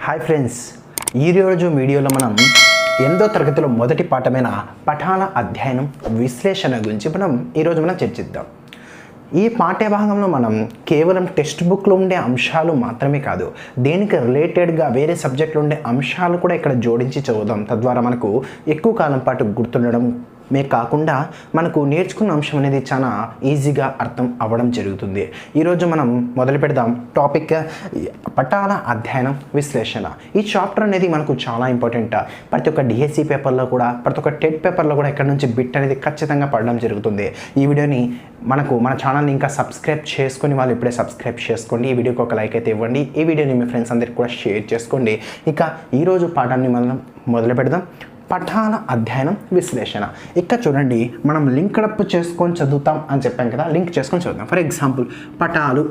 Hi friends, ఈరోజు వీడియోలో మనం 8వ తరగతిలో మొదటి పాఠమైన పఠాల అధ్యయనం విశ్లేషణ గురించి ఈరోజు మనం చర్చిద్దాం. ఈ పాఠ్యభాగంలో మనం కేవలం టెక్స్ట్ బుక్లో ఉండే అంశాలు మాత్రమే కాదు, దీనికి రిలేటెడ్గా వేరే సబ్జెక్టులో ఉండే అంశాలు కూడా ఇక్కడ జోడించి చదువుదాం. తద్వారా మనకు ఎక్కువ కాలం పాటు గుర్తుండడం కాకుండా మనకు నేర్చుకున్న అంశం అనేది చాలా ఈజీగా అర్థం అవ్వడం జరుగుతుంది. ఈరోజు మనం మొదలు పెడదాం. టాపిక్ పఠాల అధ్యయనం విశ్లేషణ. ఈ చాప్టర్ అనేది మనకు చాలా ఇంపార్టెంట్. ప్రతి ఒక్క డిఎస్సి పేపర్లో కూడా, ప్రతి ఒక్క టెట్ పేపర్లో కూడా ఇక్కడ నుంచి బిట్ అనేది ఖచ్చితంగా పడడం జరుగుతుంది. ఈ వీడియోని మన ఛానల్ని ఇంకా సబ్స్క్రైబ్ చేసుకొని వాళ్ళు ఇప్పుడే సబ్స్క్రైబ్ చేసుకోండి. ఈ వీడియోకి ఒక లైక్ అయితే ఇవ్వండి. ఈ వీడియోని మీ ఫ్రెండ్స్ అందరికీ కూడా షేర్ చేసుకోండి. ఇక ఈరోజు పాఠాన్ని మనం మొదలు పెడదాం. పఠాల అధ్యయనం విశ్లేషణ. ఇక్కడ చూడండి, మనం లింక్ అప్ చేసుకొని చదువుతాం అని చెప్పాం కదా, లింక్ చేసుకొని చదువుతాం. ఫర్ ఎగ్జాంపుల్ పటాలు,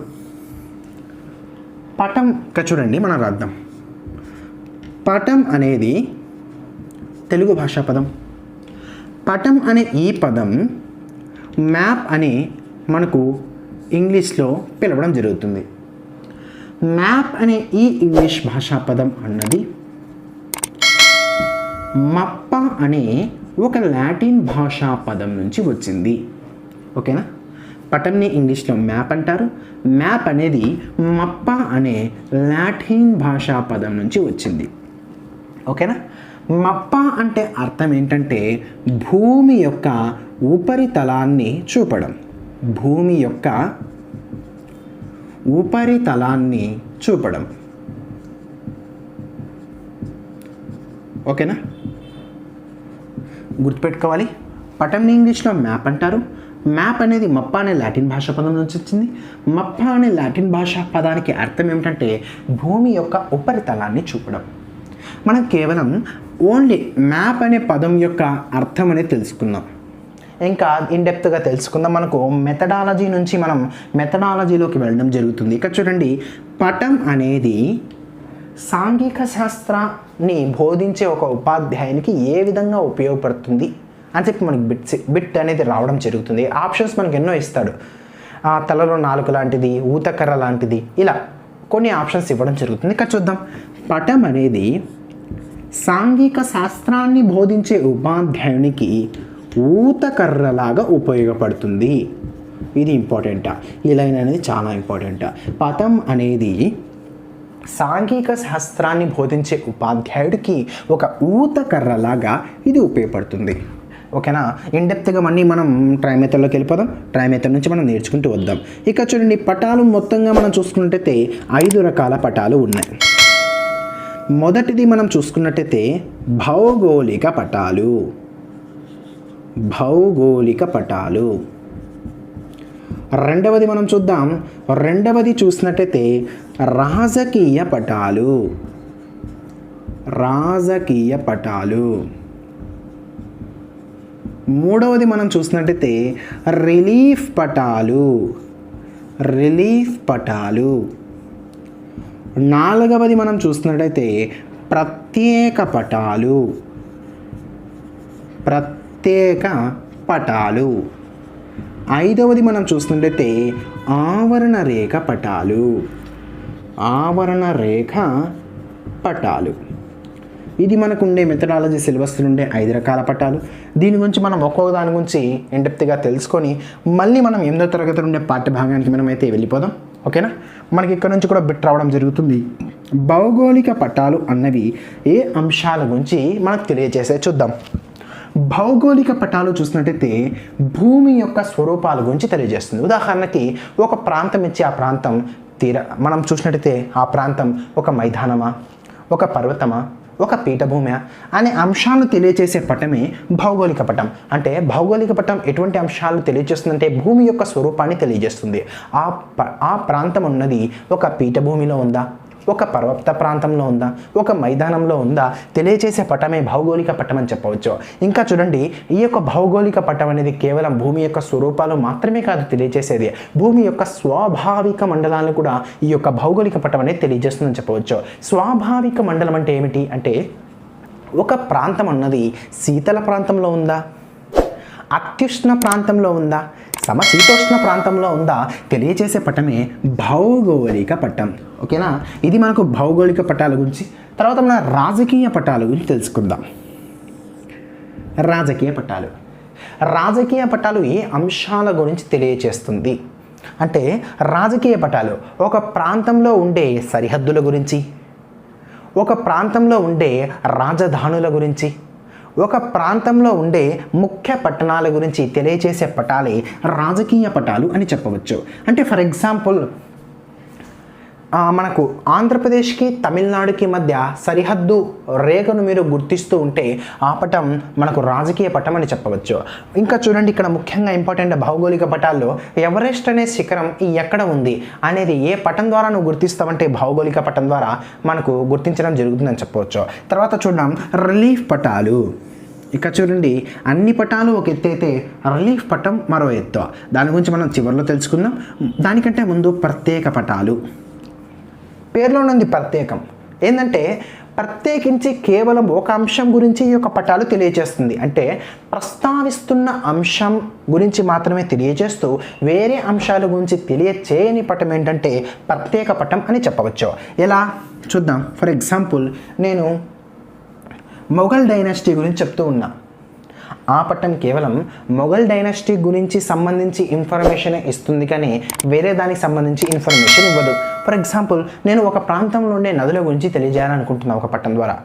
పటం. ఇక్కడ చూడండి, మనం రాద్దాం. పటం అనేది తెలుగు భాషా పదం. పటం అనే ఈ పదం మ్యాప్ అని మనకు ఇంగ్లీష్లో పిలవడం జరుగుతుంది. మ్యాప్ అనే ఈ ఇంగ్లీష్ భాషా పదం అన్నది మప్ప అనే ఒక లాటిన్ భాషా పదం నుంచి వచ్చింది. ఓకేనా? పటంని ఇంగ్లీష్లో మ్యాప్ అంటారు. మ్యాప్ అనేది మప్ప అనే లాటిన్ భాషా పదం నుంచి వచ్చింది. ఓకేనా? మప్ప అంటే అర్థం ఏంటంటే భూమి యొక్క ఉపరితలాన్ని చూపడం. భూమి యొక్క ఉపరితలాన్ని చూపడం. ఓకేనా? గుర్తుపెట్టుకోవాలి. పటంని ఇంగ్లీష్లో మ్యాప్ అంటారు. మ్యాప్ అనేది మప్ప అనే లాటిన్ భాషా పదం నుంచి వచ్చింది. మప్ప అనే లాటిన్ భాషా పదానికి అర్థం ఏమిటంటే భూమి యొక్క ఉపరితలాన్ని చూపడం. మనం కేవలం ఓన్లీ మ్యాప్ అనే పదం యొక్క అర్థం అనేది తెలుసుకుందాం. ఇంకా ఇన్డెప్త్గా తెలుసుకుందాం. మనకు మెథడాలజీలోకి వెళ్ళడం జరుగుతుంది. ఇక్కడ చూడండి, పటం అనేది సాంఘిక శాస్త్రాన్ని బోధించే ఒక ఉపాధ్యాయునికి ఏ విధంగా ఉపయోగపడుతుంది అని చెప్పి మనకి బిట్ అనేది రావడం జరుగుతుంది. ఆప్షన్స్ మనకు ఎన్నో ఇస్తాడు. తలలో నాలుక లాంటిది, ఊతకర్ర లాంటిది, ఇలా కొన్ని ఆప్షన్స్ ఇవ్వడం జరుగుతుంది. ఇక్కడ చూద్దాం. పటం అనేది సాంఘిక శాస్త్రాన్ని బోధించే ఉపాధ్యాయునికి ఊతకర్రలాగా ఉపయోగపడుతుంది. ఇది ఇంపార్టెంట్. ఈ లైన్ అనేది చాలా ఇంపార్టెంట్. పటం అనేది సాంఘిక శాస్త్రాన్ని బోధించే ఉపాధ్యాయుడికి ఒక ఊతకర్రలాగా ఇది ఉపయోగపడుతుంది. ఓకేనా? ఇన్డెప్త్గా మనం ట్రై మెథడ్లోకి వెళ్ళిపోదాం. ట్రై మెథడ్ నుంచి మనం నేర్చుకుంటూ వద్దాం. ఇక చూడండి, పటాలు మొత్తంగా మనం చూసుకున్నట్టయితే 5 రకాల పటాలు ఉన్నాయి. మొదటిది మనం చూసుకున్నట్టయితే భౌగోళిక పటాలు. భౌగోళిక పటాలు. రెండవది మనం చూద్దాం. రెండవది చూసినట్టయితే రాజకీయ పటాలు. రాజకీయ పటాలు. మూడవది మనం చూసినట్టయితే రిలీఫ్ పటాలు. రిలీఫ్ పటాలు. నాలుగవది మనం చూసినట్టయితే ప్రత్యేక పటాలు. ప్రత్యేక పటాలు. ఐదవది మనం చూస్తున్నట్టయితే ఆవరణ రేఖ పటాలు. ఆవరణ రేఖ పటాలు. ఇది మనకు ఉండే మెథడాలజీ సిలబస్లో ఉండే 5 రకాల పటాలు. దీని గురించి మనం ఒక్కొక్క దాని గురించి ఇన్డెప్త్గా తెలుసుకొని మళ్ళీ మనం 8వ తరగతి ఉండే పాఠ్యభాగానికి మనమైతే వెళ్ళిపోదాం. ఓకేనా? మనకి ఇక్కడ నుంచి కూడా బిట్ రావడం జరుగుతుంది. భౌగోళిక పటాలు అన్నవి ఏ అంశాల గురించి మనకు తెలియజేసే చూద్దాం. భౌగోళిక పటాలు చూసినట్టయితే భూమి యొక్క స్వరూపాల గురించి తెలియజేస్తుంది. ఉదాహరణకి ఒక ప్రాంతం ఇచ్చి ఆ ప్రాంతం మనం చూసినట్టయితే ఆ ప్రాంతం ఒక మైదానమా, ఒక పర్వతమా, ఒక పీఠభూమి అనే అంశాలను తెలియజేసే పటమే భౌగోళిక పటం. అంటే భౌగోళిక పటం ఎటువంటి అంశాలు తెలియజేస్తుందంటే భూమి యొక్క స్వరూపాన్ని తెలియజేస్తుంది. ఆ ప్రాంతం ఉన్నది ఒక పీఠభూమిలో ఉందా, ఒక పర్వత ప్రాంతంలో ఉందా, ఒక మైదానంలో ఉందా తెలియజేసే పటమే భౌగోళిక పటం అని చెప్పవచ్చు. ఇంకా చూడండి, ఈ యొక్క భౌగోళిక పటం అనేది కేవలం భూమి యొక్క స్వరూపాలు మాత్రమే కాదు తెలియజేసేది, భూమి యొక్క స్వాభావిక మండలాలను కూడా ఈ యొక్క భౌగోళిక పటం అనేది తెలియజేస్తుందని చెప్పవచ్చు. స్వాభావిక మండలం అంటే ఏమిటి అంటే ఒక ప్రాంతం అన్నది శీతల ప్రాంతంలో ఉందా, అత్యుష్ణ ప్రాంతంలో ఉందా, సమశీతోష్ణ ప్రాంతంలో ఉందా తెలియజేసే పటమే భౌగోళిక పటం. ఓకేనా. ఇది మనకు భౌగోళిక పటాల గురించి. తర్వాత మన రాజకీయ పటాల గురించి తెలుసుకుందాం. రాజకీయ పటాలు. రాజకీయ పటాలు ఏ అంశాల గురించి తెలియచేస్తుంది అంటే, రాజకీయ పటాలు ఒక ప్రాంతంలో ఉండే సరిహద్దుల గురించి, ఒక ప్రాంతంలో ఉండే రాజధానుల గురించి, ఒక ప్రాంతంలో ఉండే ముఖ్య పట్టణాల గురించి తెలియచేసే పటాలే రాజకీయ పటాలు అని చెప్పవచ్చు. అంటే ఫర్ ఎగ్జాంపుల్ మనకు ఆంధ్రప్రదేశ్కి తమిళనాడుకి మధ్య సరిహద్దు రేఖను మీరు గుర్తిస్తూ ఉంటే ఆ పటం మనకు రాజకీయ పటం అని చెప్పవచ్చు. ఇంకా చూడండి, ఇక్కడ ముఖ్యంగా ఇంపార్టెంట్ భౌగోళిక పటాల్లో ఎవరెస్ట్ అనే శిఖరం ఎక్కడ ఉంది అనేది ఏ పటం ద్వారా నువ్వు గుర్తిస్తావంటే భౌగోళిక పటం ద్వారా మనకు గుర్తించడం జరుగుతుందని చెప్పవచ్చు. తర్వాత చూద్దాం రిలీఫ్ పటాలు. ఇక చూడండి, అన్ని పటాలు ఒక ఎత్తు అయితే రిలీఫ్ పటం మరో ఎత్తు. దాని గురించి మనం చివరిలో తెలుసుకుందాం. దానికంటే ముందు ప్రత్యేక పటాలు. పేరులో ఉన్నది ప్రత్యేకం. ఏంటంటే ప్రత్యేకించి కేవలం ఒక అంశం గురించి ఈ యొక్క పటాలు తెలియజేస్తుంది. అంటే ప్రస్తావిస్తున్న అంశం గురించి మాత్రమే తెలియజేస్తూ వేరే అంశాల గురించి తెలియచేయని పటం ఏంటంటే ప్రత్యేక పటం అని చెప్పవచ్చు. ఎలా చూద్దాం. ఫర్ ఎగ్జాంపుల్ నేను మొఘల్ డైనాసిటీ గురించి చెప్తూ ఉన్నా. ఆ పట్టం కేవలం మొఘల్ డైనాసిటీ గురించి సంబంధించి ఇన్ఫర్మేషన్ ఇస్తుంది, కానీ వేరే దానికి సంబంధించి ఇన్ఫర్మేషన్ ఇవ్వదు. ఫర్ ఎగ్జాంపుల్ నేను ఒక ప్రాంతంలో ఉండే నదుల గురించి తెలియజేయాలనుకుంటున్నాను ఒక పట్టం ద్వారా,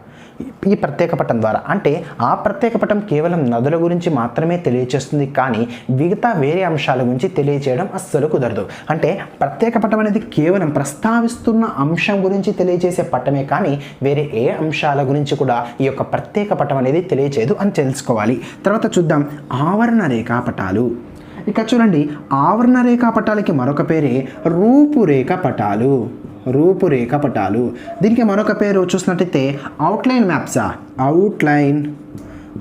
ఈ ప్రత్యేక పటం ద్వారా. అంటే ఆ ప్రత్యేక పటం కేవలం నదుల గురించి మాత్రమే తెలియచేస్తుంది, కానీ మిగతా వేరే అంశాల గురించి తెలియచేయడం అస్సలు కుదరదు. అంటే ప్రత్యేక పటం అనేది కేవలం ప్రస్తావిస్తున్న అంశం గురించి తెలియజేసే పటమే, కానీ వేరే ఏ అంశాల గురించి కూడా ఈ యొక్క ప్రత్యేక పటం అనేది తెలియచేయదు అని తెలుసుకోవాలి. తర్వాత చూద్దాం ఆవరణ రేఖా పటాలు. ఇక చూడండి, ఆవరణ రేఖా పటాలకి మరొక పేరే రూపురేఖ పటాలు. రూపురేఖ పటాలు. దీనికి మరొక పేరు చూసినట్టయితే అవుట్లైన్ మ్యాప్సా.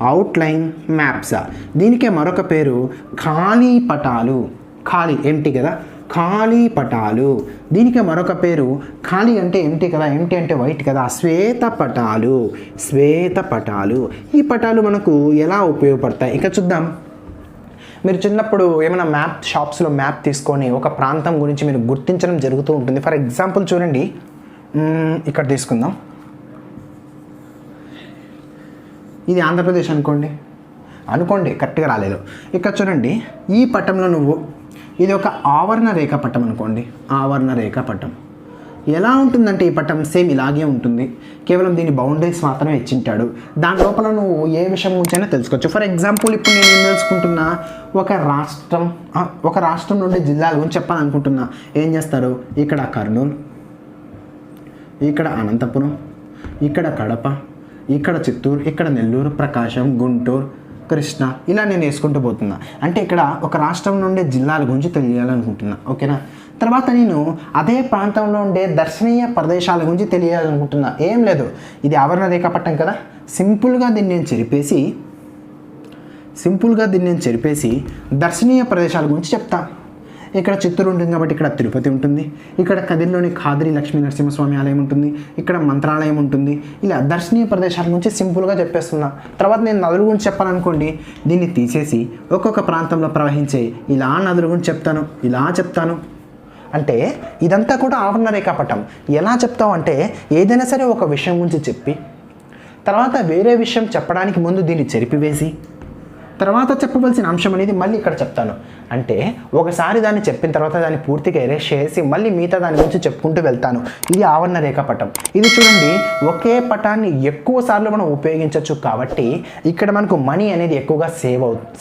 అవుట్లైన్ మ్యాప్సా. దీనికే మరొక పేరు ఖాళీ పటాలు. ఖాళీ ఎంటీ కదా, ఖాళీ పటాలు. దీనికి మరొక పేరు ఖాళీ అంటే ఎంటీ కదా, ఎంటీ అంటే వైట్ కదా, శ్వేత పటాలు. శ్వేత పటాలు. ఈ పటాలు మనకు ఎలా ఉపయోగపడతాయి ఇక చూద్దాం. మీరు చిన్నప్పుడు ఏమైనా మ్యాప్ షాప్స్లో మ్యాప్ తీసుకొని ఒక ప్రాంతం గురించి మీరు గుర్తించడం జరుగుతూ ఉంటుంది. ఫర్ ఎగ్జాంపుల్ చూడండి, ఇక్కడ తీసుకుందాం. ఇది ఆంధ్రప్రదేశ్ అనుకోండి కరెక్ట్గా రాలేదు. ఇక్కడ చూడండి, ఈ పటంలో ఇది ఒక ఆవరణ రేఖ పటం అనుకోండి. ఆవరణ రేఖ పటం ఎలా ఉంటుందంటే ఈ పటం సేమ్ ఇలాగే ఉంటుంది, కేవలం దీని బౌండరీస్ మాత్రమే ఇచ్చింటాడు. దాని లోపల నువ్వు ఏ విషయం గురించైనా తెలుసుకోవచ్చు. ఫర్ ఎగ్జాంపుల్ ఇప్పుడు నేను ఏం తెలుసుకుంటున్నా, ఒక రాష్ట్రం నుండి జిల్లాల గురించి చెప్పాలనుకుంటున్నా. ఏం చేస్తారు, ఇక్కడ కర్నూలు, ఇక్కడ అనంతపురం, ఇక్కడ కడప, ఇక్కడ చిత్తూరు, ఇక్కడ నెల్లూరు, ప్రకాశం, గుంటూరు, కృష్ణ, ఇలా నేను వేసుకుంటూ పోతున్నా. అంటే ఇక్కడ ఒక రాష్ట్రం నుండి జిల్లాల గురించి తెలియాలనుకుంటున్నా. ఓకేనా. తర్వాత నేను అదే ప్రాంతంలో ఉండే దర్శనీయ ప్రదేశాల గురించి తెలియాలనుకుంటున్నా. ఏం లేదు, ఇది ఆవరణ రేఖా పట్టం కదా, సింపుల్గా దీన్ని నేను చెరిపేసి దర్శనీయ ప్రదేశాల గురించి చెప్తా. ఇక్కడ చిత్తూరు ఉంటుంది కాబట్టి ఇక్కడ తిరుపతి ఉంటుంది, ఇక్కడ కదిరిలోని ఖాద్రి లక్ష్మీ నరసింహస్వామి ఆలయం ఉంటుంది, ఇక్కడ మంత్రాలయం ఉంటుంది. ఇలా దర్శనీయ ప్రదేశాల గురించి సింపుల్గా చెప్పేస్తున్నా. తర్వాత నేను నదుల గురించి చెప్పాలనుకోండి, దీన్ని తీసేసి ఒక్కొక్క ప్రాంతంలో ప్రవహించే ఇలా నదుల గురించి చెప్తాను. అంటే ఇదంతా కూడా ఆవరణ రేఖా పటం. ఎలా చెప్తావు అంటే, ఏదైనా సరే ఒక విషయం గురించి చెప్పి తర్వాత వేరే విషయం చెప్పడానికి ముందు దీన్ని చెరిపివేసి తర్వాత చెప్పవలసిన అంశం అనేది మళ్ళీ ఇక్కడ చెప్తాను. అంటే ఒకసారి దాన్ని చెప్పిన తర్వాత దాన్ని పూర్తిగా ఎరేస్ చేసి మళ్ళీ మిగతా దాని గురించి చెప్పుకుంటూ వెళ్తాను. ఇది ఆవరణ రేఖా పటం. ఇది చూడండి, ఒకే పటాన్ని ఎక్కువ సార్లు మనం ఉపయోగించవచ్చు కాబట్టి ఇక్కడ మనకు మనీ అనేది ఎక్కువగా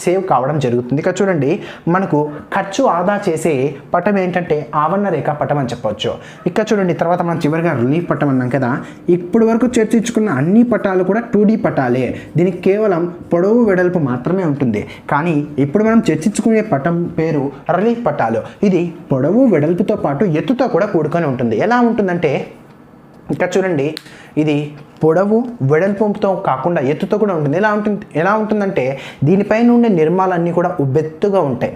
సేవ్ కావడం జరుగుతుంది. ఇక్కడ చూడండి, మనకు ఖర్చు ఆదా చేసే పటం ఏంటంటే ఆవరణ రేఖా పటం అని చెప్పవచ్చు. ఇక్కడ చూడండి, తర్వాత మనం చివరిగా రిలీఫ్ పటం అన్నాం కదా. ఇప్పుడు వరకు చర్చించుకున్న అన్ని పటాలు కూడా 2D పటాలే. దీనికి కేవలం పొడవు వెడల్పు మాత్రమే ఉంటుంది. కానీ ఇప్పుడు మనం చర్చించుకునే పటం పేరు రిలీఫ్ పటాలు. ఇది పొడవు వెడల్పుతో పాటు ఎత్తుతో కూడా కూడుకొని ఉంటుంది. ఎలా ఉంటుందంటే ఇక్కడ చూడండి, ఇది పొడవు వెడల్పుతో కాకుండా ఎత్తుతో కూడా ఉంటుంది. ఎలా ఉంటుందంటే దీనిపైన ఉండే నిర్మాలన్నీ కూడా ఉబ్బెత్తుగా ఉంటాయి.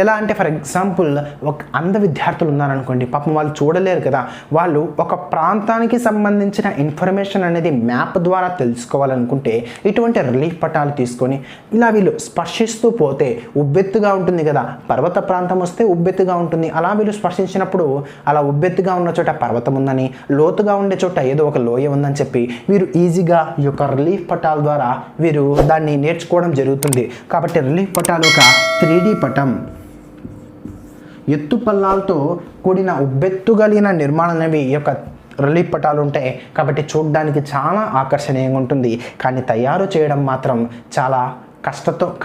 ఎలా అంటే ఫర్ ఎగ్జాంపుల్ ఒక అంధ విద్యార్థులు ఉన్నారనుకోండి, పాపం వాళ్ళు చూడలేరు కదా, వాళ్ళు ఒక ప్రాంతానికి సంబంధించిన ఇన్ఫర్మేషన్ అనేది మ్యాప్ ద్వారా తెలుసుకోవాలనుకుంటే ఇటువంటి రిలీఫ్ పటాలు తీసుకొని ఇలా వీళ్ళు స్పర్శిస్తూ పోతే ఉబ్బెత్తుగా ఉంటుంది కదా, పర్వత ప్రాంతం వస్తే ఉబ్బెత్తుగా ఉంటుంది, అలా వీళ్ళు స్పర్శించినప్పుడు అలా ఉబ్బెత్తుగా ఉన్న చోట పర్వతం ఉందని, లోతుగా ఉండే చోట ఏదో ఒక లోయ ఉందని చెప్పి వీరు ఈజీగా ఈ యొక్క రిలీఫ్ పటాల ద్వారా వీరు దాన్ని నేర్చుకోవడం జరుగుతుంది. కాబట్టి రిలీఫ్ పటాలు ఒక 3D పటం, ఎత్తు పల్లాలతో కూడిన ఉబ్బెత్తు కలిగిన నిర్మాణం అనేవి ఈ యొక్క రిలీఫ్ పటాలు ఉంటాయి. కాబట్టి చూడడానికి చాలా ఆకర్షణీయంగా ఉంటుంది, కానీ తయారు చేయడం మాత్రం చాలా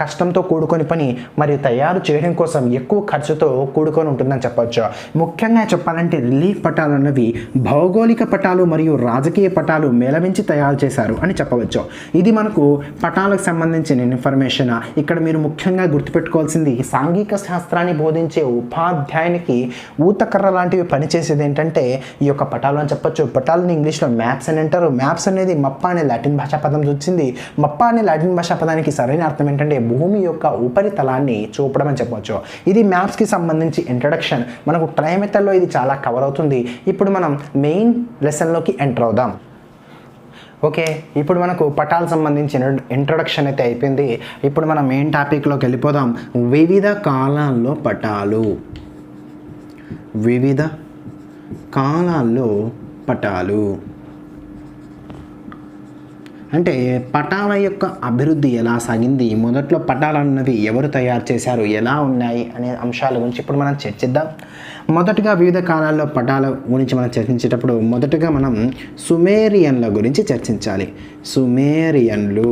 కష్టంతో కూడుకొని పని, మరియు తయారు చేయడం కోసం ఎక్కువ ఖర్చుతో కూడుకొని ఉంటుందని చెప్పవచ్చు. ముఖ్యంగా చెప్పాలంటే రిలీఫ్ పటాలు అన్నవి భౌగోళిక పటాలు మరియు రాజకీయ పటాలు మేళవించి తయారు చేశారు అని చెప్పవచ్చు. ఇది మనకు పటాలకు సంబంధించిన ఇన్ఫర్మేషన్. ఇక్కడ మీరు ముఖ్యంగా గుర్తుపెట్టుకోవాల్సింది, సాంఘిక శాస్త్రాన్ని బోధించే ఉపాధ్యాయునికి ఊతకర్ర లాంటివి పనిచేసేది ఏంటంటే ఈ యొక్క పటాలు అని చెప్పొచ్చు. పటాలని ఇంగ్లీష్లో మ్యాప్స్ అని అంటారు. మ్యాప్స్ అనేది మప్ప అనే లాటిన్ భాషా పదం వచ్చింది. మప్ప అనే లాటిన్ భాషా పదానికి సరైన అర్థం ఏంటంటే భూమి యొక్క ఉపరితలాన్ని చూపడం అని చెప్పవచ్చు. ఇది మ్యాప్స్కి సంబంధించి ఇంట్రడక్షన్. మనకు టైం మెథడ్లో ఇది చాలా కవర్ అవుతుంది. ఇప్పుడు మనం మెయిన్ లెసన్లోకి ఎంటర్ అవుదాం. ఓకే, ఇప్పుడు మనకు పటాలకు సంబంధించిన ఇంట్రడక్షన్ అయితే అయిపోయింది. ఇప్పుడు మనం మెయిన్ టాపిక్లోకి వెళ్ళిపోదాం. వివిధ కాలాల్లో పటాలు. వివిధ కాలాల్లో పటాలు అంటే పటాల యొక్క అభివృద్ధి ఎలా సాగింది, మొదట్లో పటాలు అన్నవి ఎవరు తయారు చేశారు, ఎలా ఉన్నాయి అనే అంశాల గురించి ఇప్పుడు మనం చర్చిద్దాం. మొదటగా వివిధ కాలాల్లో పటాల గురించి మనం చర్చించేటప్పుడు మొదటగా మనం సుమేరియన్ల గురించి చర్చించాలి. సుమేరియన్లు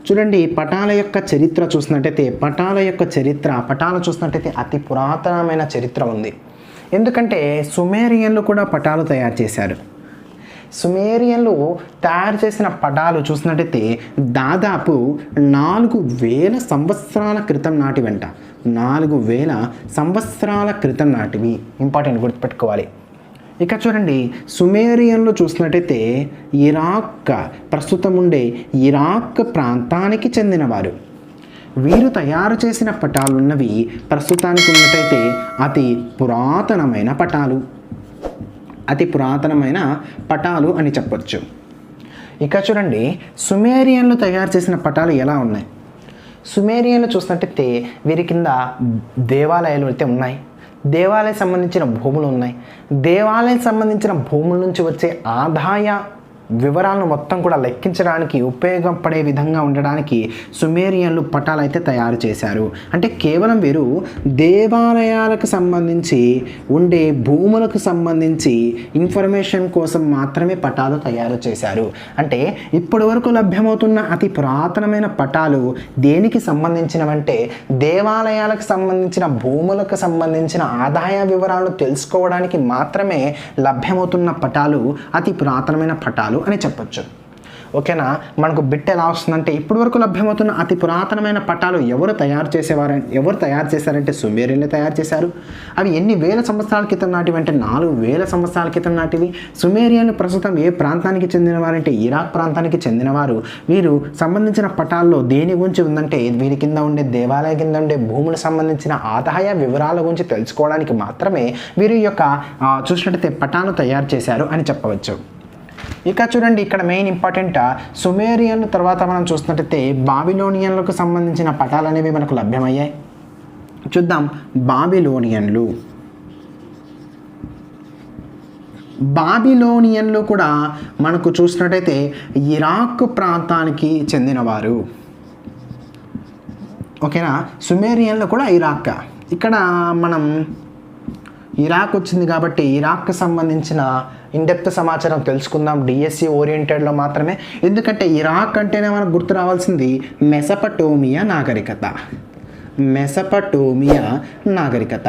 చూడండి, పటాల యొక్క చరిత్ర చూసినట్టయితే పటాలు చూసినట్టయితే అతి పురాతనమైన చరిత్ర ఉంది. ఎందుకంటే సుమేరియన్లు కూడా పటాలు తయారు చేశారు. సుమేరియన్లు తయారు చేసిన పటాలు చూసినట్టయితే దాదాపు 4000 సంవత్సరాల క్రితం నాటివంట. 4000 సంవత్సరాల క్రితం నాటివి. ఇంపార్టెంట్, గుర్తుపెట్టుకోవాలి. ఇక చూడండి, సుమేరియన్లు చూసినట్టయితే ప్రస్తుతం ఉండే ఇరాక్ ప్రాంతానికి చెందినవారు. వీరు తయారు చేసిన పటాలున్నవి ప్రస్తుతానికి ఉన్నట్టయితే అతి పురాతనమైన పటాలు అని చెప్పొచ్చు. ఇక చూడండి, సుమేరియన్లు తయారు చేసిన పటాలు ఎలా ఉన్నాయి. సుమేరియన్లు చూసినట్టయితే వీరి కింద దేవాలయాలు అయితే ఉన్నాయి. దేవాలయం సంబంధించిన భూములు ఉన్నాయి. దేవాలయం సంబంధించిన భూముల నుంచి వచ్చే ఆదాయ వివరాలను మొత్తం కూడా లెక్కించడానికి ఉపయోగపడే విధంగా ఉండడానికి సుమేరియన్లు పటాలు అయితే తయారు చేశారు. అంటే కేవలం వీరు దేవాలయాలకు సంబంధించి ఉండే భూములకు సంబంధించి ఇన్ఫర్మేషన్ కోసం మాత్రమే పటాలు తయారు చేశారు. అంటే ఇప్పటి వరకు లభ్యమవుతున్న అతి పురాతనమైన పటాలు దేనికి సంబంధించినవంటే దేవాలయాలకు సంబంధించిన భూములకు సంబంధించిన ఆదాయ వివరాలను తెలుసుకోవడానికి మాత్రమే లభ్యమవుతున్న పటాలు అతి పురాతనమైన పటాలు అని చెప్పొచ్చు. ఓకేనా, మనకు బిట్ ఎలా వస్తుందంటే ఇప్పటి వరకు లభ్యమవుతున్న అతి పురాతనమైన పటాలు ఎవరు తయారు చేశారంటే సుమేరియన్లు తయారు చేశారు. అవి ఎన్ని వేల సంవత్సరాల క్రితం నాటివి అంటే 4000 సంవత్సరాల క్రితం నాటివి. సుమేరియన్లు ప్రస్తుతం ఏ ప్రాంతానికి చెందినవారంటే ఇరాక్ ప్రాంతానికి చెందినవారు. వీరు సంబంధించిన పటాల్లో దేని గురించి ఉందంటే వీరి కింద ఉండే దేవాలయ కింద ఉండే భూములకు సంబంధించిన ఆదాయ వివరాల గురించి తెలుసుకోవడానికి మాత్రమే వీరు యొక్క చూసినట్టయితే పటాలు తయారు చేశారు అని చెప్పవచ్చు. ఇక చూడండి, ఇక్కడ మెయిన్ ఇంపార్టెంట్ సుమేరియన్ల తర్వాత మనం చూసినట్టయితే బాబిలోనియన్లకు సంబంధించిన పటాలు అనేవి మనకు లభ్యమయ్యాయి. చూద్దాం. బాబిలోనియన్లు కూడా మనకు చూసినట్టయితే ఇరాక్ ప్రాంతానికి చెందినవారు. ఓకేనా, సుమేరియన్లు కూడా ఇరాక్. ఇక్కడ మనం ఇరాక్ వచ్చింది కాబట్టి ఇరాక్కి సంబంధించిన ఇన్డెప్త్ సమాచారం తెలుసుకుందాం డిఎస్సి ఓరియంటెడ్లో మాత్రమే. ఎందుకంటే ఇరాక్ అంటేనే మనకు గుర్తు రావాల్సింది మెసపటోమియా నాగరికత.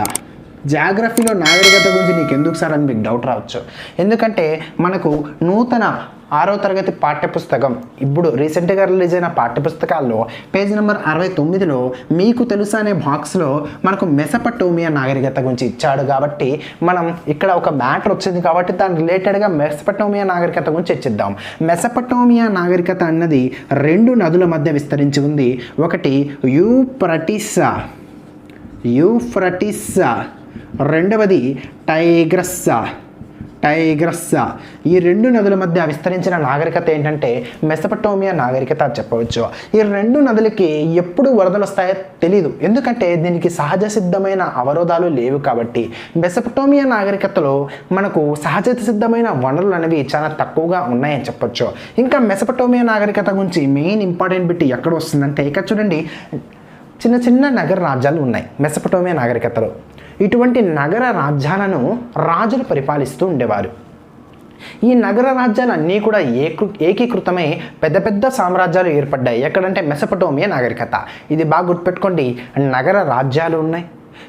జాగ్రఫీలో నాగరికత గురించి నీకు ఎందుకు సార్ అని మీకు డౌట్ రావచ్చు. ఎందుకంటే మనకు నూతన 6వ తరగతి పాఠ్యపుస్తకం ఇప్పుడు రీసెంట్గా రిలీజ్ అయిన పాఠ్యపుస్తకాల్లో పేజ్ నెంబర్ 69లో మీకు తెలుసా అనే బాక్స్లో మనకు మెసపటోమియా నాగరికత గురించి ఇచ్చాడు. కాబట్టి మనం ఇక్కడ ఒక మ్యాటర్ వచ్చింది కాబట్టి దాని రిలేటెడ్గా మెసపటోమియా నాగరికత గురించి చర్చిద్దాం. మెసపటోమియా నాగరికత అన్నది 2 నదుల మధ్య విస్తరించి ఉంది. ఒకటి యూఫ్రటిస్, రెండవది టైగ్రస్. ఈ 2 నదుల మధ్య విస్తరించిన నాగరికత ఏంటంటే మెసపటోమియా నాగరికత చెప్పవచ్చు. ఈ 2 నదులకి ఎప్పుడు వరదలు వస్తాయో తెలియదు, ఎందుకంటే దీనికి సహజ సిద్ధమైన అవరోధాలు లేవు. కాబట్టి మెసపటోమియా నాగరికతలో మనకు సహజ సిద్ధమైన వనరులు అనేవి చాలా తక్కువగా ఉన్నాయని చెప్పొచ్చు. ఇంకా మెసపటోమియా నాగరికత గురించి మెయిన్ ఇంపార్టెంట్ బిట్ ఎక్కడ వస్తుందంటే ఇక్కడ చూడండి, చిన్న చిన్న నగర రాజ్యాలు ఉన్నాయి మెసపటోమియా నాగరికతలో. ఇటువంటి నగర రాజ్యాలను రాజులు పరిపాలిస్తూ ఉండేవారు. ఈ నగర రాజ్యాలన్నీ కూడా ఏకీకృతమై పెద్ద పెద్ద సామ్రాజ్యాలు ఏర్పడ్డాయి. ఎక్కడంటే మెసపటోమియా నాగరికత. ఇది బాగా గుర్తుపెట్టుకోండి, నగర రాజ్యాలు ఉన్నాయి.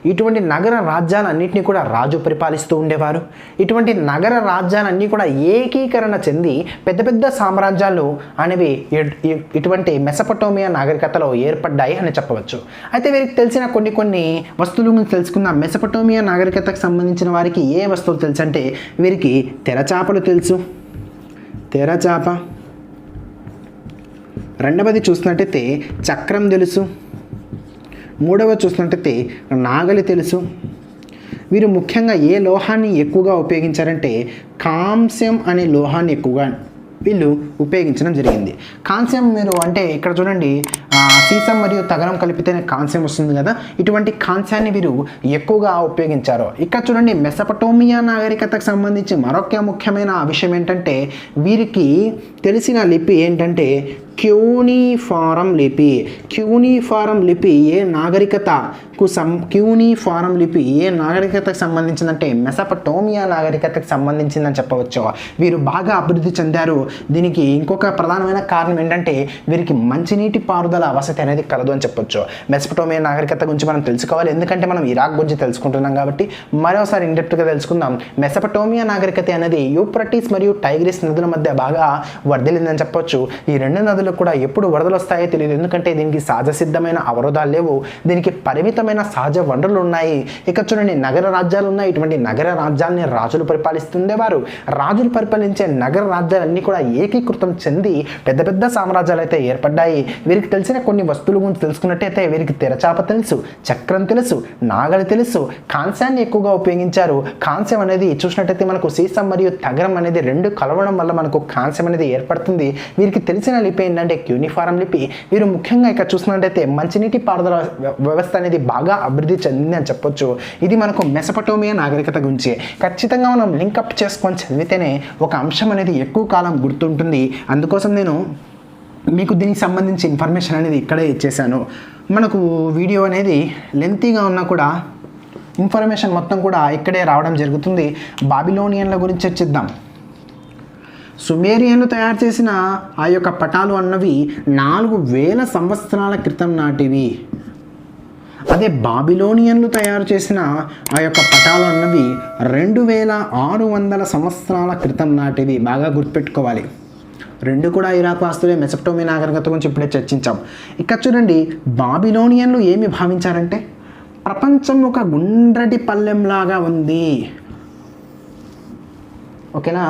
ఇటువంటి నగర రాజ్యాలన్నింటినీ కూడా రాజు పరిపాలిస్తూ ఉండేవారు. ఇటువంటి నగర రాజ్యాలన్నీ కూడా ఏకీకరణ చెంది పెద్ద పెద్ద సామ్రాజ్యాలు అనేవి ఇటువంటి మెసపటోమియా నాగరికతలో ఏర్పడ్డాయి అని చెప్పవచ్చు. అయితే వీరికి తెలిసిన కొన్ని వస్తువులు తెలుసుకుందాం. మెసపటోమియా నాగరికతకు సంబంధించిన వారికి ఏ వస్తువులు తెలుసు అంటే వీరికి తెరచాపలు తెలుసు, తెరచాప. రెండవది చూసినట్టయితే చక్రం తెలుసు. మూడవ చూసినట్టయితే నాగలి తెలుసు. వీరు ముఖ్యంగా ఏ లోహాన్ని ఎక్కువగా ఉపయోగించారంటే కాంస్యం అనే లోహాన్ని ఎక్కువగా వీళ్ళు ఉపయోగించడం జరిగింది. కాంస్యం మీరు అంటే ఇక్కడ చూడండి, సీసం మరియు తగరం కలిపితేనే కాంస్యం వస్తుంది కదా, ఇటువంటి కాంస్యాన్ని వీరు ఎక్కువగా ఉపయోగించారు. ఇక్కడ చూడండి, మెసపటోమియా నాగరికతకు సంబంధించి మరొక ముఖ్యమైన విషయం ఏంటంటే వీరికి తెలిసిన లిపి ఏంటంటే క్యూనిఫారం లిపి. క్యూనిఫారం లిపి ఏ నాగరికతకు సంబంధించిందంటే మెసపటోమియా నాగరికతకు సంబంధించిందని చెప్పవచ్చు. వీరు బాగా అభివృద్ధి చెందారు. దీనికి ఇంకొక ప్రధానమైన కారణం ఏంటంటే వీరికి మంచినీటి పారుదల వసతి అనేది కలదు అని చెప్పొచ్చు. మెసపటోమియా నాగరికత గురించి మనం తెలుసుకోవాలి, ఎందుకంటే మనం ఇరాక్ గురించి తెలుసుకుంటున్నాం కాబట్టి మరోసారి ఇండెప్త్గా తెలుసుకుందాం. మెసపటోమియా నాగరికత అనేది యూఫ్రటీస్ మరియు టైగ్రిస్ నదుల మధ్య బాగా వర్ధిల్లిందని చెప్పొచ్చు. ఈ 2 నదులు కూడా ఎప్పుడు వరదలు వస్తాయో తెలియదు, ఎందుకంటే దీనికి సహజ సిద్ధమైన అవరోధాలు లేవు. దీనికి పరిమితమైన సహజ వనరులు ఉన్నాయి. ఇక చూడండి, నగర రాజ్యాలు ఉన్నాయి. ఇటువంటి నగర రాజ్యాలని రాజులు పరిపాలిస్తుండేవారు. రాజులు పరిపాలించే నగర రాజ్యాలన్నీ కూడా ఏకీకృతం చెంది పెద్ద పెద్ద సామ్రాజ్యాలు అయితే ఏర్పడ్డాయి. వీరికి తెలిసిన కొన్ని వస్తువుల గురించి తెలుసుకున్నట్టయితే వీరికి తెరచాప తెలుసు, చక్రం తెలుసు, నాగలి తెలుసు, కాంస్యాన్ని ఎక్కువగా ఉపయోగించారు. కాంస్యం అనేది చూసినట్టయితే మనకు సీసం మరియు తగరం అనేది 2 కలవడం వల్ల మనకు కాంస్యం అనేది ఏర్పడుతుంది. వీరికి తెలిసిన లిపి ఏంటంటే క్యూనిఫారం లిపి. వీరు ముఖ్యంగా ఇక్కడ చూసినట్టయితే మంచినీటి పారుదల వ్యవస్థ అనేది బాగా అభివృద్ధి చెందింది అని చెప్పొచ్చు. ఇది మనకు మెసపటోమియా నాగరికత గురించి ఖచ్చితంగా మనం లింకప్ చేసుకొని చదివితేనే ఒక అంశం అనేది ఎక్కువ కాలం గుర్తుంటుంది. అందుకోసం నేను మీకు దీనికి సంబంధించి ఇన్ఫర్మేషన్ అనేది ఇక్కడే ఇచ్చేసాను. మనకు వీడియో అనేది లెంతీగా ఉన్నా కూడా ఇన్ఫర్మేషన్ మొత్తం కూడా ఇక్కడే రావడం జరుగుతుంది. బాబిలోనియన్ల గురించి చర్చిద్దాం. సుమేరియన్లు తయారు చేసిన ఆ యొక్క పటాలు అన్నవి 4000 సంవత్సరాల క్రితం నాటివి. అదే బాబిలోనియన్లు తయారు చేసిన ఆ యొక్క పటాలు అన్నవి 2600 సంవత్సరాల క్రితం నాటివి. బాగా గుర్తుపెట్టుకోవాలి. 2 కూడా ఇరాక్ వాస్తులే. మెసపటోమియా నాగరికత గురించి ఇప్పుడే చర్చించాం. ఇక్కడ చూడండి, బాబిలోనియన్లు ఏమి భావించారంటే ప్రపంచం ఒక గుండ్రటి పల్లెంలాగా ఉంది. ఓకేనా,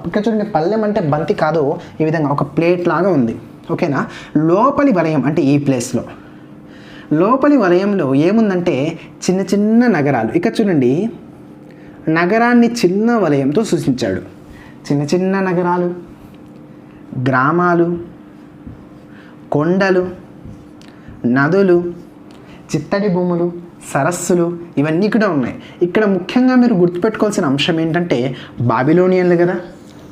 ఇక్కడ చూడండి, పల్లెం అంటే బంతి కాదు, ఈ విధంగా ఒక ప్లేట్ లాగా ఉంది. ఓకేనా, లోపలి వలయం అంటే ఈ ప్లేస్లో లోపలి వలయంలో ఏముందంటే చిన్న చిన్న నగరాలు. ఇక్కడ చూడండి, నగరాన్ని చిన్న వలయంతో సూచించాడు. చిన్న చిన్న నగరాలు, గ్రామాలు, కొండలు, నదులు, చిత్తడి భూములు, సరస్సులు ఇవన్నీ కూడా ఉన్నాయి. ఇక్కడ ముఖ్యంగా మీరు గుర్తుపెట్టుకోవాల్సిన అంశం ఏంటంటే బాబిలోనియన్లు కదా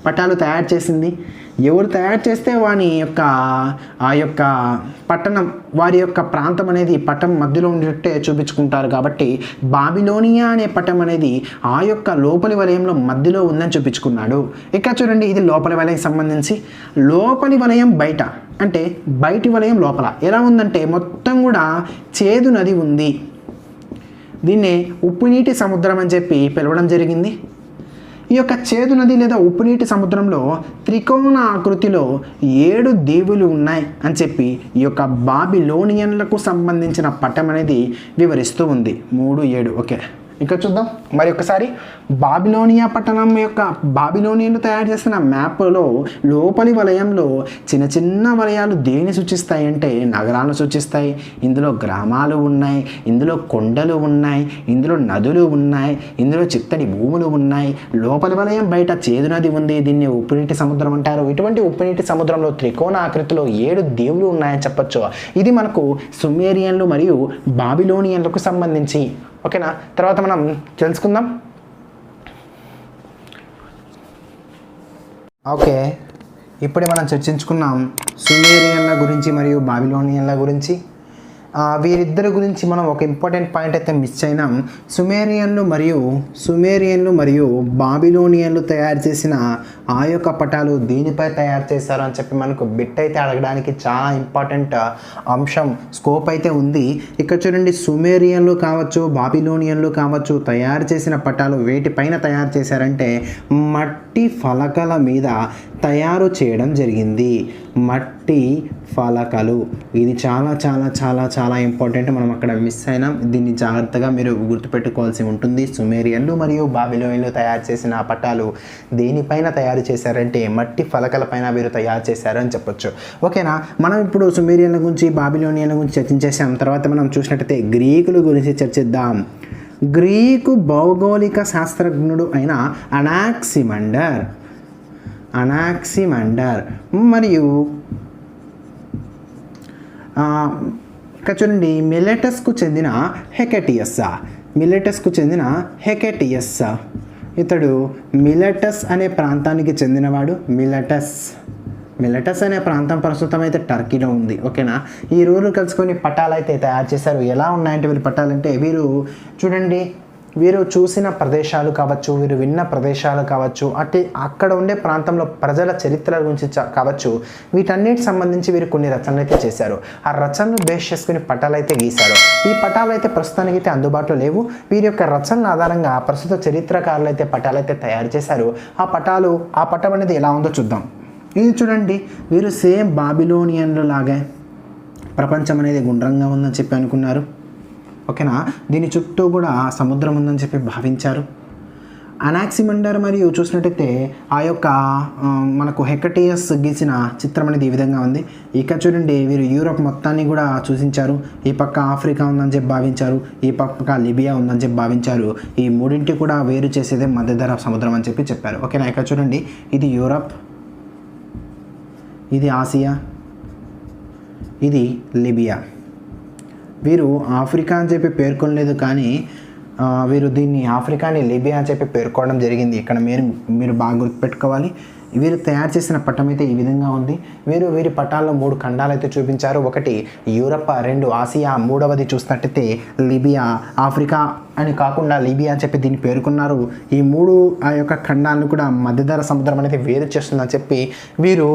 పటాలు తయారు చేసింది. ఎవరు తయారు చేస్తే ఆ యొక్క పట్టణం, వారి యొక్క ప్రాంతం అనేది పటం మధ్యలో ఉండేటట్టే చూపించుకుంటారు. కాబట్టి బాబిలోనియా అనే పటం అనేది ఆ యొక్క లోపలి వలయంలో మధ్యలో ఉందని చూపించుకున్నాడు. ఇక్కడ చూడండి, ఇది లోపలి వలయం సంబంధించి. లోపలి వలయం బయట అంటే బయటి వలయం లోపల ఎలా ఉందంటే మొత్తం కూడా చేదు నది ఉంది. దీన్నే ఉప్పు నీటి సముద్రం అని చెప్పి పిలవడం జరిగింది. ఈ యొక్క చేదు నది లేదా ఉప్పు నీటి సముద్రంలో త్రికోణ ఆకృతిలో 7 దీవులు ఉన్నాయి అని చెప్పి ఈ యొక్క బాబిలోనియన్లకు సంబంధించిన పటం అనేది వివరిస్తూ ఉంది. 3, 7. ఓకే, ఇక్కడ చూద్దాం మరి ఒకసారి. బాబిలోనియా పట్టణం యొక్క బాబిలోనియన్లు తయారు చేసిన మ్యాప్లో లోపలి వలయంలో చిన్న చిన్న వలయాలు దేన్ని సూచిస్తాయి అంటే నగరాలను సూచిస్తాయి. ఇందులో గ్రామాలు ఉన్నాయి, ఇందులో కొండలు ఉన్నాయి, ఇందులో నదులు ఉన్నాయి, ఇందులో చిత్తడి భూములు ఉన్నాయి. లోపలి వలయం బయట చేదు నది ఉంది, దీన్ని ఉప్పునీటి సముద్రం అంటారు. ఇటువంటి ఉప్పునీటి సముద్రంలో త్రికోణ ఆకృతిలో 7 దీవులు ఉన్నాయని చెప్పొచ్చు. ఇది మనకు సుమేరియన్లు మరియు బాబిలోనియన్లకు సంబంధించి. ఓకేనా, తర్వాత మనం తెలుసుకుందాం. ఓకే, ఇప్పుడే మనం చర్చించుకున్నాం సుమేరియన్ల గురించి మరియు బాబిలోనియన్ల గురించి. వీరిద్దరి గురించి మనం ఒక ఇంపార్టెంట్ పాయింట్ అయితే మిస్ అయినాం. సుమేరియన్లు మరియు బాబిలోనియన్లు తయారు చేసిన ఆ యొక్క పటాలు దేనిపై తయారు చేశారు అని చెప్పి మనకు బిట్ అయితే అడగడానికి చాలా ఇంపార్టెంట్ అంశం, స్కోప్ అయితే ఉంది. ఇక్కడ చూడండి, సుమేరియన్లు కావచ్చు, బాబిలోనియన్లు కావచ్చు, తయారు చేసిన పటాలు వేటిపైన తయారు చేశారంటే మట్టి ఫలకల మీద తయారు చేయడం జరిగింది. మట్టి ఫలకలు, ఇది చాలా చాలా చాలా చాలా ఇంపార్టెంట్. మనం అక్కడ మిస్ అయినాం, దీన్ని జాగ్రత్తగా మీరు గుర్తుపెట్టుకోవాల్సి ఉంటుంది. సుమేరియన్లు మరియు బాబిలోనియన్లు తయారు చేసిన పటాలు దేనిపైన తయారు చేశారంటే మట్టి ఫలకల పైన వీరు తయారు చేశారు అని చెప్పొచ్చు. ఓకేనా, మనం ఇప్పుడు సుమేరియన్ల గురించి బాబిలోనియన్ల గురించి చర్చించేసాం. తర్వాత మనం చూసినట్టయితే గ్రీకుల గురించి చర్చిద్దాం. గ్రీకు భౌగోళిక శాస్త్రజ్ఞుడు అయిన అనాక్సిమండర్ మరియు ఇక్కడ చూడండి, మిలెటస్కు చెందిన హెకెటియస్. ఇతడు మిలెటస్ అనే ప్రాంతానికి చెందినవాడు. మిలెటస్ అనే ప్రాంతం ప్రస్తుతం అయితే టర్కీలో ఉంది. ఓకేనా, ఈ రోజు కలుసుకొని పటాలు అయితే తయారు చేశారు. ఎలా ఉన్నాయంటే వీరి పటాలంటే, వీరు చూడండి, వీరు చూసిన ప్రదేశాలు కావచ్చు, వీరు విన్న ప్రదేశాలు కావచ్చు, అక్కడ ఉండే ప్రాంతంలో ప్రజల చరిత్రల గురించి కావచ్చు, వీటన్నిటికి సంబంధించి వీరు కొన్ని రచనలు అయితే చేశారు. ఆ రచనలు బేస్ చేసుకుని పటాలు అయితే గీశారు. ఈ పటాలు అయితే ప్రస్తుతానికి అయితే అందుబాటులో లేవు. వీరి యొక్క రచనల ఆధారంగా ప్రస్తుత చరిత్రకారులు అయితే పటాలు అయితే తయారు చేశారు. ఆ పటం అనేది ఎలా ఉందో చూద్దాం. ఇది చూడండి, వీరు సేమ్ బాబిలోనియన్లు లాగే ప్రపంచం అనేది గుండ్రంగా ఉందని చెప్పి అనుకున్నారు. ఓకేనా, దీని చుట్టూ కూడా సముద్రం ఉందని చెప్పి భావించారు. అనాక్సిమండర్ మరియు చూసినట్టయితే ఆ యొక్క మనకు హెకెటియస్ గీసిన చిత్రం అనేది ఈ విధంగా ఉంది. ఇక చూడండి, వీరు యూరోప్ మొత్తాన్ని కూడా సూచించారు. ఈ పక్క ఆఫ్రికా ఉందని చెప్పి భావించారు, ఈ పక్క లిబియా ఉందని చెప్పి భావించారు. ఈ మూడింటి కూడా వేరు చేసేదే మధ్యధరా సముద్రం అని చెప్పి చెప్పారు. ఓకేనా, ఇక చూడండి, ఇది యూరప్, ఇది ఆసియా, ఇది లిబియా. వీరు ఆఫ్రికా అని చెప్పి పేర్కొనలేదు, కానీ వీరు దీన్ని ఆఫ్రికాని లిబియా అని చెప్పి పేర్కోవడం జరిగింది. ఇక్కడ మీరు బాగా గుర్తుపెట్టుకోవాలి. వీరు తయారు చేసిన పటం అయితే ఈ విధంగా ఉంది. వీరి పటాల్లో 3 ఖండాలు అయితే చూపించారు. ఒకటి యూరప్, 2 ఆసియా, 3వది చూసినట్టయితే లిబియా. ఆఫ్రికా అని కాకుండా లిబియా అని చెప్పి దీన్ని పేర్కొన్నారు. ఈ 3 ఆ యొక్క ఖండాలను కూడా మధ్యధరా సముద్రం అనేది వేరు చేస్తుందని చెప్పి వీరు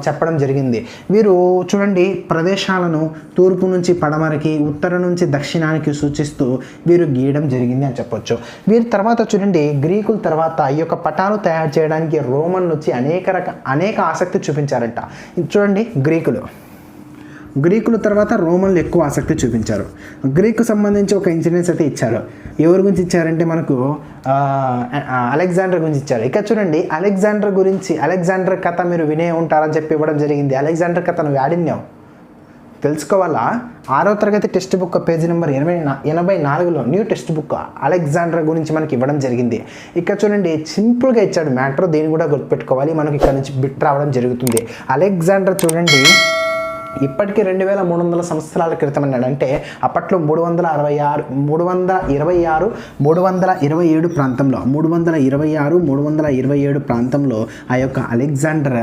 చెప్పడం జరిగింది. వీరు చూడండి, ప్రదేశాలను తూర్పు నుంచి పడమరకి, ఉత్తరం నుంచి దక్షిణానికి సూచిస్తూ వీరు గీయడం జరిగింది అని చెప్పొచ్చు. వీరి తర్వాత చూడండి, గ్రీకుల తర్వాత ఈ యొక్క పటాలు తయారు చేయడానికి రోమన్ నుంచి అనేక ఆసక్తి చూపించారంట. చూడండి, గ్రీకుల తర్వాత రోమన్లు ఎక్కువ ఆసక్తి చూపించారు. గ్రీకు సంబంధించి ఒక ఇన్సిడెన్స్ అయితే ఇచ్చారు. ఎవరి గురించి ఇచ్చారంటే మనకు అలెగ్జాండర్ గురించి ఇచ్చారు. ఇక చూడండి, అలెగ్జాండర్ కథ మీరు వినే ఉంటారని చెప్పి ఇవ్వడం జరిగింది. అలెగ్జాండర్ కథ నువ్వు ఆడినావు తెలుసుకోవాలా? 6వ తరగతి టెక్స్ట్ బుక్ పేజీ నెంబర్ 84లో న్యూ టెక్స్ట్ బుక్ అలెగ్జాండర్ గురించి మనకి ఇవ్వడం జరిగింది. ఇక్కడ చూడండి, సింపుల్గా ఇచ్చాడు మ్యాటర్. దీన్ని కూడా గుర్తుపెట్టుకోవాలి. మనకి ఇక్కడ నుంచి బిట్ రావడం జరుగుతుంది. అలెగ్జాండర్ చూడండి, ఇప్పటికీ 2300 సంవత్సరాల క్రితం అన్నాడు. అంటే అప్పట్లో 327 ప్రాంతంలో 327 ఆ యొక్క అలెగ్జాండర్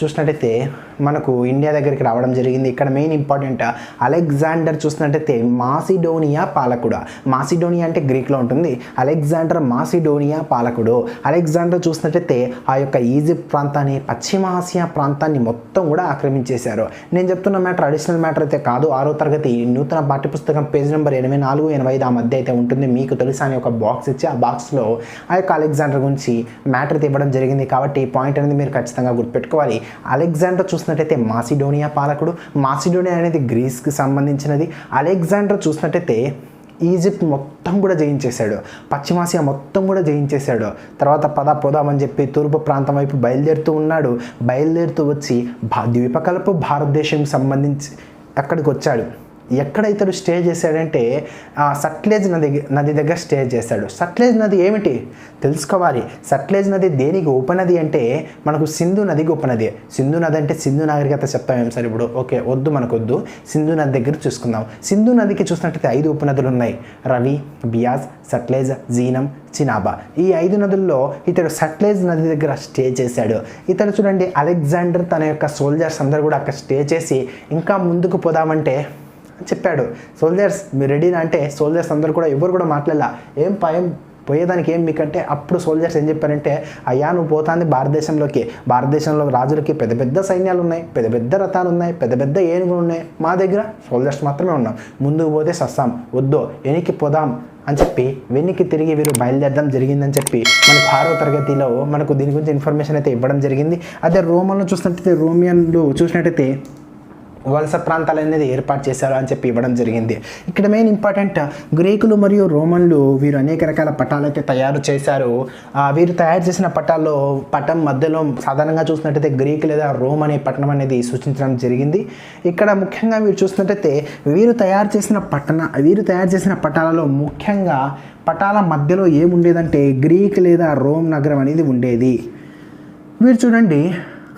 చూసినట్టయితే మనకు ఇండియా దగ్గరికి రావడం జరిగింది. ఇక్కడ మెయిన్ ఇంపార్టెంట్ అలెగ్జాండర్ చూసినట్టయితే మాసిడోనియా పాలకుడు. మాసిడోనియా అంటే గ్రీక్లో ఉంటుంది. అలెగ్జాండర్ మాసిడోనియా పాలకుడు. అలెగ్జాండర్ చూసినట్టయితే ఆ యొక్క ఈజిప్ట్ ప్రాంతాన్ని, పశ్చిమ ఆసియా ప్రాంతాన్ని మొత్తం కూడా ఆక్రమించేశారు. నేను చెప్తున్న మ్యాటర్ అడిషనల్ మ్యాటర్ అయితే కాదు. 6వ తరగతి నూతన పాఠ్యపుస్తకం పేజ్ నెంబర్ 84, 85 ఆ మధ్య అయితే ఉంటుంది. మీకు తెలుసా అని ఒక బాక్స్ ఇచ్చి ఆ బాక్స్లో ఆ యొక్క అలెగ్జాండర్ గురించి మ్యాటర్ అయితే ఇవ్వడం జరిగింది. కాబట్టి ఈ పాయింట్ అనేది మీరు ఖచ్చితంగా గుర్తుపెట్టుకోవాలి. అలెగ్జాండర్ చూసినట్టయితే మాసిడోనియా పాలకుడు. మాసిడోనియా అనేది గ్రీస్కి సంబంధించినది. అలెగ్జాండర్ చూసినట్టయితే ఈజిప్ట్ మొత్తం కూడా జయించేశాడు, పశ్చిమాసియా మొత్తం కూడా జయించేశాడు. తర్వాత పోదామని చెప్పి తూర్పు ప్రాంతం వైపు బయలుదేరుతూ వచ్చి ద్వీపకల్ప భారతదేశం సంబంధించి అక్కడికి వచ్చాడు. ఎక్కడ ఇతడు స్టే చేశాడంటే సట్లెజ్ నది దగ్గర స్టే చేశాడు. సట్లెజ్ నది ఏమిటి తెలుసుకోవాలి. సట్లెజ్ నది దేనికి ఉపనది అంటే మనకు సింధు నదికి ఉపనది. సింధు నది అంటే సింధు నాగరికత చెప్తామేం సార్ ఇప్పుడు? ఓకే, మనకొద్దు. సింధు నది దగ్గర చూసుకుందాం. సింధు నదికి చూసినట్టయితే 5 ఉపనదులు ఉన్నాయి. రవి, బియాస్, సట్లెజ్, జీనం, చినాబా. ఈ 5 నదుల్లో ఇతడు సట్లెజ్ నది దగ్గర స్టే చేశాడు. ఇతడు చూడండి అలెగ్జాండర్ తన యొక్క సోల్జర్స్ అందరూ కూడా అక్కడ స్టే చేసి ఇంకా ముందుకు పోదామంటే చెప్పాడు, సోల్జర్స్ మీరు రెడీనా అంటే సోల్జర్స్ అందరూ కూడా ఎవరు కూడా మాట్లాడలా. ఏం పోయేదానికి ఏం మీకంటే అప్పుడు సోల్జర్స్ ఏం చెప్పారంటే, అయ్యా నువ్వు పోతాంది భారతదేశంలో రాజులకి పెద్ద పెద్ద సైన్యాలు ఉన్నాయి, పెద్ద పెద్ద రథాలు ఉన్నాయి, పెద్ద పెద్ద ఏనుగులు ఉన్నాయి. మా దగ్గర సోల్జర్స్ మాత్రమే ఉన్నాం. ముందుకు పోతే సస్తాం, వద్దు వెనక్కి పోదాం అని చెప్పి వెనక్కి తిరిగి వీరు బయలుదేరడం జరిగిందని చెప్పి మనకు 6వ తరగతిలో మనకు దీని గురించి ఇన్ఫర్మేషన్ అయితే ఇవ్వడం జరిగింది. అదే రోమన్లు రోమియన్లు చూసినట్టయితే వలస ప్రాంతాలు అనేది ఏర్పాటు చేశారు అని చెప్పి ఇవ్వడం జరిగింది. ఇక్కడ మెయిన్ ఇంపార్టెంట్ గ్రీకులు మరియు రోమన్లు వీరు అనేక రకాల పటాలు అయితే తయారు చేశారు. వీరు తయారు చేసిన పటాల్లో పటం మధ్యలో సాధారణంగా చూసినట్టయితే గ్రీక్ లేదా రోమ్ అనే పట్టణం అనేది సూచించడం జరిగింది. ఇక్కడ ముఖ్యంగా వీరు చూసినట్టయితే వీరు తయారు చేసిన పటాలలో ముఖ్యంగా పటాల మధ్యలో ఏముండేదంటే గ్రీక్ లేదా రోమ్ నగరం అనేది ఉండేది. వీరు చూడండి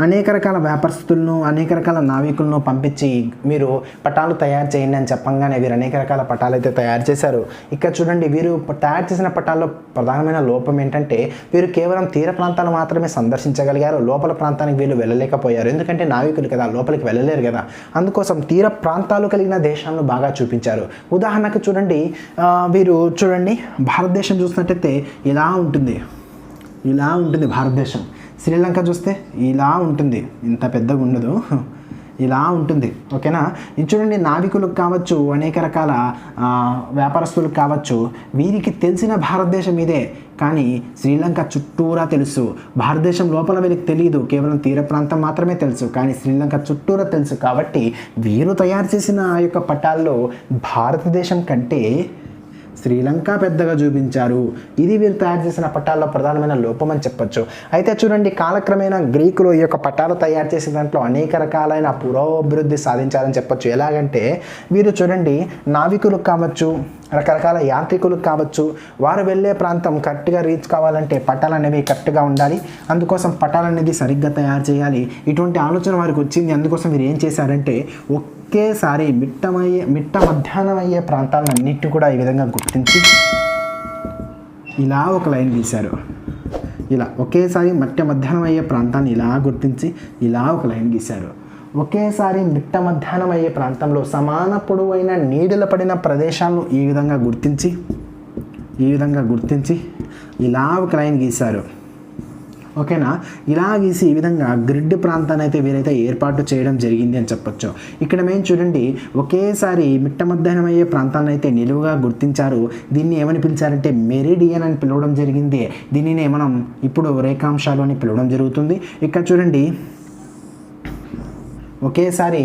అనేక రకాల వ్యాపారస్తులను, అనేక రకాల నావికులను పంపించి మీరు పటాలు తయారు చేయండి అని చెప్పంగానే వీరు అనేక రకాల పటాలు అయితే తయారు చేశారు. ఇక్కడ చూడండి వీరు తయారు చేసిన పటాల్లో ప్రధానమైన లోపం ఏంటంటే వీరు కేవలం తీర ప్రాంతాలు మాత్రమే సందర్శించగలిగారు. లోపల ప్రాంతానికి వీళ్ళు వెళ్ళలేకపోయారు. ఎందుకంటే నావికులు కదా, లోపలికి వెళ్ళలేరు కదా. అందుకోసం తీర ప్రాంతాలు కలిగిన దేశాలను బాగా చూపించారు. ఉదాహరణకు చూడండి వీరు చూడండి భారతదేశం చూసినట్టయితే ఇలా ఉంటుంది భారతదేశం. శ్రీలంక చూస్తే ఇలా ఉంటుంది, ఇంత పెద్దగా ఉండదు, ఇలా ఉంటుంది. ఓకేనా? ఇది చూడండి నావికులకు కావచ్చు, అనేక రకాల వ్యాపారస్తులకు కావచ్చు, వీరికి తెలిసిన భారతదేశం ఇదే. కానీ శ్రీలంక చుట్టూరా తెలుసు. భారతదేశం లోపల వీరికి తెలియదు, కేవలం తీర ప్రాంతం మాత్రమే తెలుసు. కానీ శ్రీలంక చుట్టూరా తెలుసు. కాబట్టి వీరు తయారు చేసిన ఆ యొక్క పటాల్లో భారతదేశం కంటే శ్రీలంక పెద్దగా చూపించారు. ఇది వీరు తయారు చేసిన పటాల్లో ప్రధానమైన లోపం అని చెప్పొచ్చు. అయితే చూడండి కాలక్రమేణా గ్రీకులు ఈ యొక్క పటాలు తయారు చేసే దాంట్లో అనేక రకాలైన పురోభివృద్ధి సాధించారని చెప్పొచ్చు. ఎలాగంటే వీరు చూడండి నావికులకు కావచ్చు, రకరకాల యాంత్రికులకు కావచ్చు, వారు వెళ్ళే ప్రాంతం కరెక్ట్గా రీచ్ కావాలంటే పటాలు అనేవి కరెక్ట్గా ఉండాలి. అందుకోసం పటాలు అనేది సరిగ్గా తయారు చేయాలి. ఇటువంటి ఆలోచన వారికి వచ్చింది. అందుకోసం వీరు ఏం చేశారంటే ఒకేసారి మిట్ట మధ్యాహ్నం అయ్యే ప్రాంతాలన్నిటి కూడా ఈ విధంగా గుర్తించి ఇలా ఒక లైన్ గీశారు. ఇలా ఒకేసారి మధ్యాహ్నం అయ్యే ప్రాంతాన్ని ఇలా గుర్తించి ఇలా ఒక లైన్ గీశారు. ఒకేసారి మిట్ట మధ్యాహ్నం అయ్యే ప్రాంతంలో సమాన పొడవైన నీడలు పడిన ప్రదేశాలను ఈ విధంగా గుర్తించి ఇలా ఒక లైన్ గీశారు. ఓకేనా? ఇలా గీసి ఈ విధంగా గ్రిడ్ ప్రాంతాన్ని అయితే వీరైతే ఏర్పాటు చేయడం జరిగింది అని చెప్పొచ్చు. ఇక్కడ మేము చూడండి ఒకేసారి మిట్ట మధ్యాహ్నం అయ్యే ప్రాంతాన్ని అయితే నిలువుగా గుర్తించారు. దీన్ని ఏమని పిలిచారంటే మెరిడియన్ అని పిలవడం జరిగింది. దీనినే మనం ఇప్పుడు రేఖాంశాలు అని పిలవడం జరుగుతుంది. ఇక్కడ చూడండి ఒకేసారి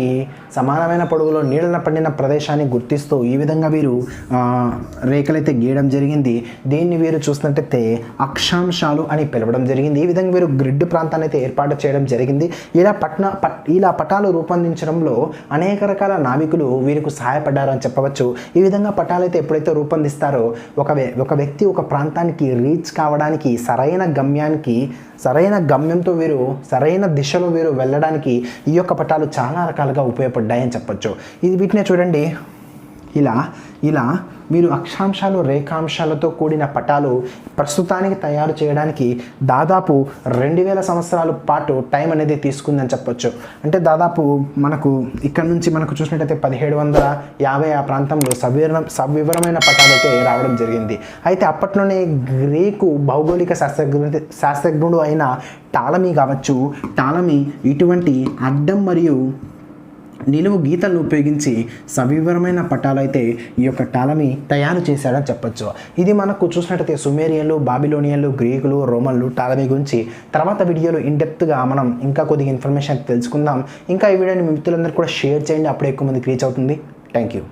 సమానమైన పొడవులో నీడన పడిన ప్రదేశాన్ని గుర్తిస్తూ ఈ విధంగా వీరు రేఖలైతే గీయడం జరిగింది. దీన్ని వీరు చూసినట్టయితే అక్షాంశాలు అని పిలవడం జరిగింది. ఈ విధంగా వీరు గ్రిడ్ ప్రాంతాన్ని అయితే ఏర్పాటు చేయడం జరిగింది. ఇలా పటాలు రూపొందించడంలో అనేక రకాల నావికులు వీరికి సహాయపడ్డారు అని చెప్పవచ్చు. ఈ విధంగా పటాలు అయితే ఎప్పుడైతే రూపొందిస్తారో ఒక వ్యక్తి ఒక ప్రాంతానికి రీచ్ కావడానికి సరైన గమ్యంతో వీరు సరైన దిశలో వీరు వెళ్ళడానికి ఈ యొక్క పటాలు చాలా రకాలుగా ఉపయోగపడ్డాయని చెప్పొచ్చు. వీటినే చూడండి ఇలా ఇలా మీరు అక్షాంశాలు రేఖాంశాలతో కూడిన పటాలు ప్రస్తుతానికి తయారు చేయడానికి దాదాపు 2000 సంవత్సరాల పాటు టైం అనేది తీసుకుందని చెప్పొచ్చు. అంటే దాదాపు మనకు ఇక్కడ నుంచి మనకు చూసినట్టయితే 1750 ఆ ప్రాంతంలో సవివరమైన పటాలు అయితే రావడం జరిగింది. అయితే అప్పట్లోనే గ్రీకు భౌగోళిక శాస్త్రజ్ఞుడు అయిన టాలమీ కావచ్చు, టాలమీ ఇటువంటి అడ్డం మరియు నిలువు గీతలను ఉపయోగించి సవివరమైన పటాలు అయితే ఈ యొక్క టాలమీ తయారు చేశాడని చెప్పొచ్చు. ఇది మనకు చూసినట్టయితే సుమేరియన్లు, బాబిలోనియన్లు, గ్రీకులు, రోమన్లు, టాలమీ గురించి తర్వాత వీడియోలో ఇన్డెప్త్గా మనం ఇంకా కొద్దిగా ఇన్ఫర్మేషన్ తెలుసుకుందాం. ఇంకా ఈ వీడియోని మీ మిత్రులందరూ కూడా షేర్ చేయండి, అప్పుడే ఎక్కువ మందికి రీచ్ అవుతుంది. Thank you.